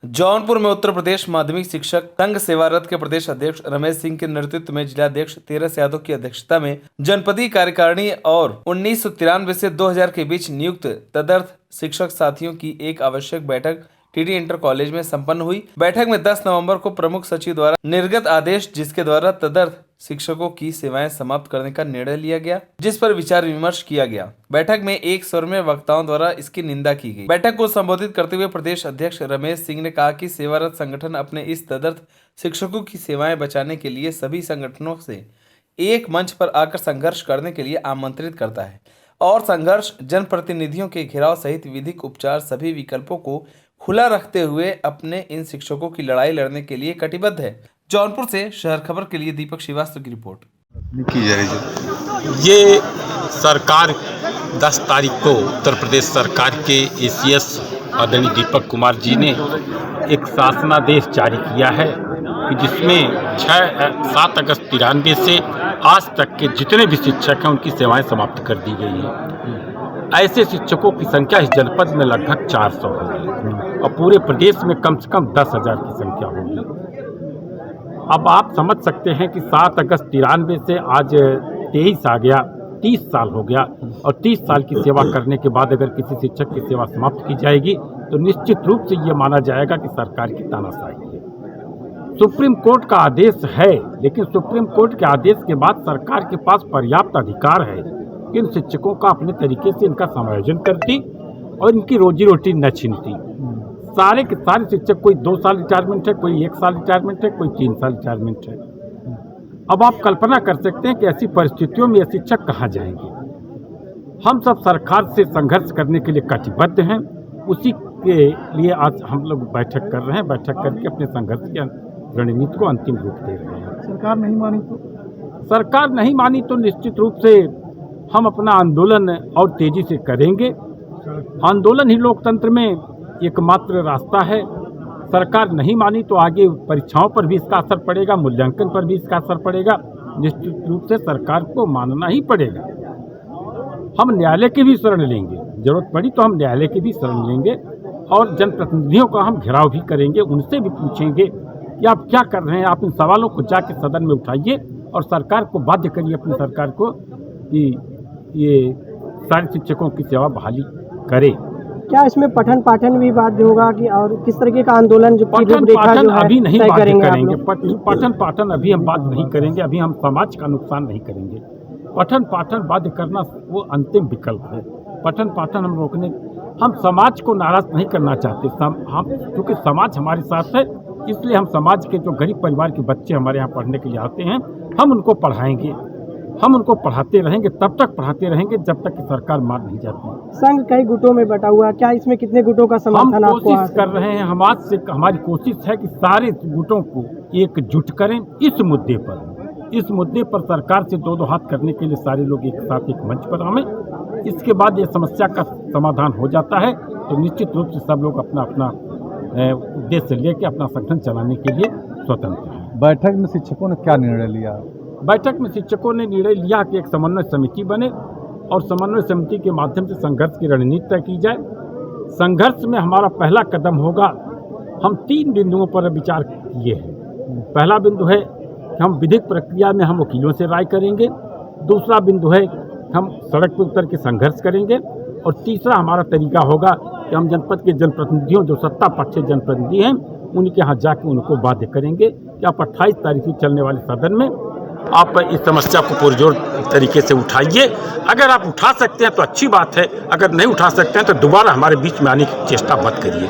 जौनपुर में उत्तर प्रदेश माध्यमिक शिक्षक संघ सेवारत के प्रदेश अध्यक्ष रमेश सिंह के नेतृत्व में जिलाध्यक्ष तेरस यादव की अध्यक्षता में जनपदीय कार्यकारिणी और 1993 से 2000 के बीच नियुक्त तदर्थ शिक्षक साथियों की एक आवश्यक बैठक टीडी इंटर कॉलेज में संपन्न हुई। बैठक में 10 नवंबर को प्रमुख सचिव द्वारा निर्गत आदेश जिसके द्वारा तदर्थ शिक्षकों की सेवाएं समाप्त करने का निर्णय लिया गया, जिस पर विचार विमर्श किया गया। बैठक में एक स्वर में वक्ताओं द्वारा इसकी निंदा की गई। बैठक को संबोधित करते हुए प्रदेश अध्यक्ष रमेश सिंह ने कहा कि सेवारत संगठन अपने इस तदर्थ शिक्षकों की सेवाएं बचाने के लिए सभी संगठनों से एक मंच पर आकर संघर्ष करने के लिए आमंत्रित करता है और संघर्ष जनप्रतिनिधियों के घेराव सहित विधिक उपचार सभी विकल्पों को खुला रखते हुए अपने इन शिक्षकों की लड़ाई लड़ने के लिए कटिबद्ध है। जौनपुर से शहर खबर के लिए दीपक श्रीवास्तव की रिपोर्ट। ये सरकार 10 तारीख को उत्तर प्रदेश सरकार के एसीएस आदरणीय दीपक कुमार जी ने एक शासनादेश जारी किया है कि जिसमें 7 अगस्त 93 से आज तक के जितने भी शिक्षक हैं उनकी सेवाएं समाप्त कर दी गई हैं। ऐसे शिक्षकों की संख्या इस जनपद में लगभग 400 होगी और पूरे प्रदेश में कम से कम 10,000 की संख्या होगी। अब आप समझ सकते हैं कि 7 अगस्त 93 से आज 23 आ गया, 30 साल हो गया और 30 साल की सेवा करने के बाद अगर किसी शिक्षक की सेवा समाप्त की जाएगी तो निश्चित रूप से ये माना जाएगा कि सरकार की तानाशाही है। सुप्रीम कोर्ट का आदेश है, लेकिन सुप्रीम कोर्ट के आदेश के बाद सरकार के पास पर्याप्त अधिकार है कि इन शिक्षकों का अपने तरीके से इनका समायोजन करती और इनकी रोजी रोटी न छीनती। सारे के सारे शिक्षक, कोई 2 साल रिटायरमेंट है, कोई 1 साल रिटायरमेंट है, कोई 3 साल रिटायरमेंट है। अब आप कल्पना कर सकते हैं कि ऐसी परिस्थितियों में ये शिक्षक कहाँ जाएंगे। हम सब सरकार से संघर्ष करने के लिए कटिबद्ध हैं, उसी के लिए आज हम लोग बैठक कर रहे हैं। बैठक करके अपने संघर्ष की रणनीति को अंतिम रूप दे रहे हैं। सरकार नहीं मानी तो निश्चित रूप से हम अपना आंदोलन और तेजी से करेंगे। आंदोलन ही लोकतंत्र में एकमात्र रास्ता है। सरकार नहीं मानी तो आगे परीक्षाओं पर भी इसका असर पड़ेगा, मूल्यांकन पर भी इसका असर पड़ेगा। निश्चित रूप से सरकार को मानना ही पड़ेगा। हम न्यायालय की भी शरण लेंगे, जरूरत पड़ी तो हम न्यायालय की भी शरण लेंगे और जनप्रतिनिधियों का हम घेराव भी करेंगे। उनसे भी पूछेंगे कि आप क्या कर रहे हैं। आप इन सवालों को जाके सदन में उठाइए और सरकार को बाध्य करिए, अपनी सरकार को, कि ये सारे शिक्षकों की सेवा बहाली करे। क्या इसमें पठन पाठन भी बाध्य होगा कि और किस तरीके का आंदोलन जो पठन पाठन अभी नहीं बाध्य करेंगे। पठन पाठन अभी हम बाध्य नहीं करेंगे। अभी हम समाज का नुकसान नहीं करेंगे। पठन पाठन बाध्य करना वो अंतिम विकल्प है। पठन पाठन हम रोकने, हम समाज को नाराज नहीं करना चाहते। हम क्योंकि समाज हमारे साथ है, इसलिए हम समाज के जो गरीब परिवार के बच्चे हमारे यहाँ पढ़ने के लिए आते हैं, हम उनको पढ़ाएंगे। हम उनको पढ़ाते रहेंगे, तब तक पढ़ाते रहेंगे जब तक कि सरकार मान नहीं जाती। संघ कई गुटों में बटा हुआ है, क्या इसमें कितने गुटों का समर्थन हम कोशिश कर रहे हैं। हमारी कोशिश है कि सारे गुटों को एकजुट करें इस मुद्दे पर। इस मुद्दे पर सरकार से दो हाथ करने के लिए सारे लोग एक साथ एक मंच पर आवें। इसके बाद ये समस्या का समाधान हो जाता है तो निश्चित रूप से सब लोग अपना अपना उद्देश्य लेकर अपना संगठन चलाने के लिए स्वतंत्र हैं। बैठक में शिक्षकों ने क्या निर्णय लिया? बैठक में शिक्षकों ने निर्णय लिया कि एक समन्वय समिति बने और समन्वय समिति के माध्यम से संघर्ष की रणनीति तय की जाए। संघर्ष में हमारा पहला कदम होगा, हम 3 बिंदुओं पर विचार किए हैं। पहला बिंदु है कि हम विधिक प्रक्रिया में हम वकीलों से राय करेंगे। दूसरा बिंदु है कि हम सड़क पर उतर के संघर्ष करेंगे और तीसरा हमारा तरीका होगा कि हम जनपद के जनप्रतिनिधियों, जो सत्ता पक्ष के जनप्रतिनिधि हैं, उनके यहाँ जाके उनको बाध्य करेंगे कि आप 28 तारीख को चलने वाले सदन में आप इस समस्या को पुरजोर तरीके से उठाइए। अगर आप उठा सकते हैं तो अच्छी बात है, अगर नहीं उठा सकते हैं तो दोबारा हमारे बीच में आने की चेष्टा मत करिएगा।